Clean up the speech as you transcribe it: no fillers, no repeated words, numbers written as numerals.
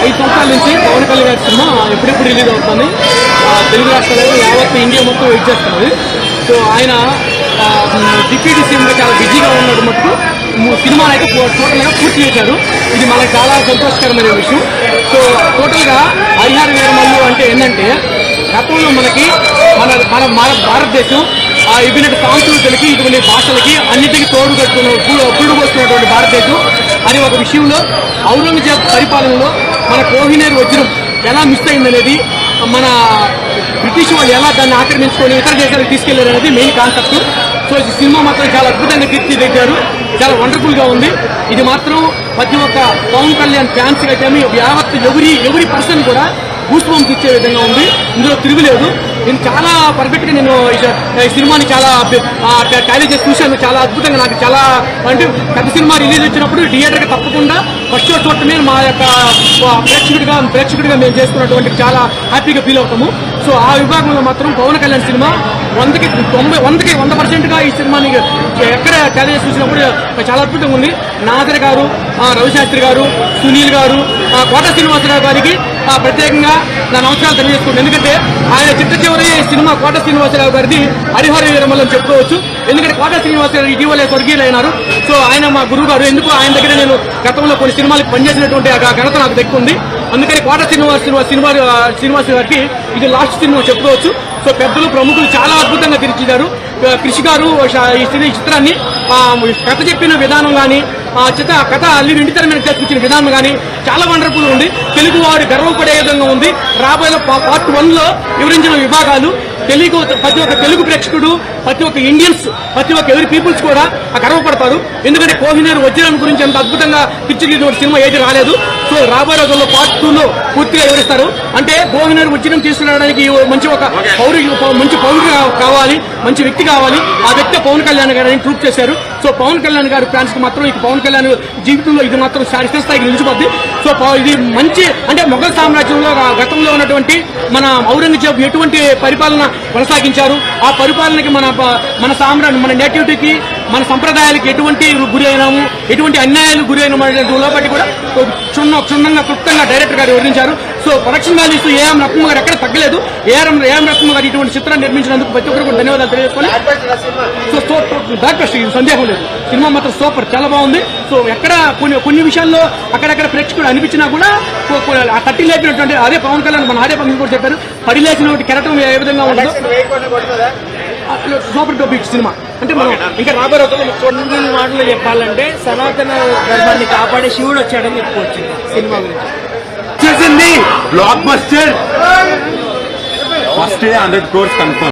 5 సంవత్సరాల నుంచి పవన్ కళ్యాణ్ గారి సినిమా ఎప్పుడెప్పుడు రిలీజ్ అవుతుంది. తెలుగు రాష్ట్రాల్లో యావత్ ఇండియా మొత్తం వెయిట్ చేస్తున్నది. సో ఆయన డిప్యూటీ సీఎంగా చాలా బిజీగా ఉన్నట్టు మటుకు సినిమా అయితే టోటల్గా పూర్తి చేశారు. ఇది మనకు చాలా సంతోషకరమైన విషయం. సో టోటల్గా హరిహర వీరమల్లు అంటే ఏంటంటే గతంలో మనకి మన భారతదేశం ఇటువంటి సాంస్కృతులకి ఇటువంటి భాషలకి అన్నిటికీ తోడు పోస్తున్నటువంటి భారతదేశం అని ఒక విషయంలో ఔరంగజేబ్ పరిపాలనలో మన కోహినూర్ వజ్రం ఎలా మిస్ అయిందనేది, మన బ్రిటిష్ వాళ్ళు ఎలా దాన్ని ఆక్రమించుకొని ఇతర దేశాలకు తీసుకెళ్లారు అనేది మెయిన్ కాన్సెప్ట్. సో ఈ సినిమా మాత్రం చాలా అద్భుతంగా తీర్చిదిద్దారు, చాలా వండర్ఫుల్ గా ఉంది. ఇది మాత్రం ప్రతి ఒక్క పవన్ కళ్యాణ్ ఫ్యాన్స్ అయితే యావత్ ఎవరి పర్సన్ కూడా గూస్ బంప్స్ ఇచ్చే విధంగా ఉంది. ఇందులో తిరుగులేదు. నేను చాలా పర్ఫెక్ట్ గా నేను ఈ సినిమాని చాలా టాలీ చేసి చూశాను. చాలా అద్భుతంగా నాకు చాలా అంటే పెద్ద సినిమా రిలీజ్ వచ్చినప్పుడు థియేటర్కి తప్పకుండా ఫస్ట్ షో చూడటమే మా యొక్క ప్రేక్షకుడిగా మేము చేసుకున్నటువంటి చాలా హ్యాపీగా ఫీల్ అవుతాము. సో ఆ విభాగంలో మాత్రం పవన్ కళ్యాణ్ సినిమా 100% ఈ సినిమాని ఎక్కడ టాలీ చేసి చూసినప్పుడు చాలా అద్భుతంగా ఉంది. నాదర్ గారు, రవిశాస్త్రి గారు, సునీల్ గారు, కోట శ్రీనివాసరావు గారికి ప్రత్యేకంగా నా నమస్కారాలు తెలియజేసుకుంటాను. ఎందుకంటే ఆయన చిట్ట చివరి సినిమా కోట శ్రీనివాసరావు గారిది హరిహర వీరమల్లు అని చెప్పుకోవచ్చు. ఎందుకంటే కోట శ్రీనివాసరావు ఇటీవలే స్వర్గీయులైనారు. సో ఆయన మా గురువు గారు. ఎందుకు ఆయన దగ్గర నేను గతంలో కొన్ని సినిమాలకు పనిచేసినటువంటి ఆ ఘనత నాకు దక్కి ఉంది. అందుకని కోట శ్రీనివాస్ గారికి ఇది లాస్ట్ సినిమా చెప్పుకోవచ్చు. సో పెద్దలు ప్రముఖులు చాలా అద్భుతంగా తీర్చిదిద్దారు. కృషి గారు ఈ చిత్రాన్ని కథ చెప్పిన విధానం కానీ, కథ అల్లి వెండితెర మీద తీసుకొచ్చిన విధానం కానీ చాలా వండర్ఫుల్ ఉంది. తెలుగు వారు గర్వపడే విధంగా ఉంది. రాబోయే పార్ట్ 1లో వివరించిన విభాగాలు ప్రతి ఒక్క తెలుగు ప్రేక్షకుడు, ప్రతి ఒక్క ఇండియన్స్, ప్రతి ఒక్క ఎవరి పీపుల్స్ కూడా గర్వపడతారు. ఎందుకంటే కోహినూర్ వజ్రం గురించి అంత అద్భుతంగా తీర్చిదిద్దిన సినిమా ఏది రాలేదు. సో రాబోయే రోజుల్లో పార్ట్ 2లో పూర్తిగా వివరిస్తారు. అంటే కోహినూర్ వజ్రం తీసుకురావడానికి మంచి పౌరుడు కావాలి, మంచి వ్యక్తి కావాలి. ఆ వ్యక్తి పవన్ కళ్యాణ్ గారు ప్రూవ్ చేశారు. సో పవన్ కళ్యాణ్ గారు ఫ్యాన్స్ కి మాత్రం ఇక పవన్ కళ్యాణ్ జీవితంలో ఇది మాత్రం శాశ్వతస్థాయికి నిలిచిపోద్ది. సో ఇది మంచి అంటే మొఘల్ సామ్రాజ్యంలో గతంలో ఉన్నటువంటి మన ఔరంగజేబు ఎటువంటి పరిపాలన కొనసాగించారు, ఆ పరిపాలనకి మన నేటివిటీకి, మన సంప్రదాయాలకి ఎటువంటి గురి అయినాము, ఎటువంటి అన్యాయాలు గురి అయిన లోపటి కూడా క్షుణ్ణంగా క్లుప్తంగా డైరెక్టర్ గారు వివరించారు. సో ప్రొడక్షన్ వాల్యూస్ ఏఎం రత్నం గారు ఎక్కడ తగ్గలేదు. ఏఎం రత్నం గారు ఇటువంటి చిత్రాన్ని నిర్మించినందుకు ప్రతి ఒక్కరు కూడా ధన్యవాదాలు తెలియజేసుకోవాలి. సో బ్లాక్ బస్టర్, ఇది సందేహం లేదు. సినిమా మాత్రం సూపర్, చాలా బాగుంది. సో ఎక్కడ కొన్ని విషయాల్లో అక్కడక్కడ ప్రేక్షకుడు అనిపించినా కూడా ఆ తట్టి లేపినటువంటి అదే పవన్ కళ్యాణ్ మన ఆడే పంపిణీ కూడా చెప్పారు. పడి లేచినటువంటి కెరటం ఏ విధంగా ఉండదు. Super topic cinema. అంటే మనం ఇంకా రాబోయే రోజుల్లో కొన్ని మాటలు చెప్పాలంటే సనాతన ధర్మాన్ని కాపాడే శివుడు వచ్చాడని చెప్పుకోవచ్చు సినిమా గురించి. చేసింది block buster, first 100 crores confirm.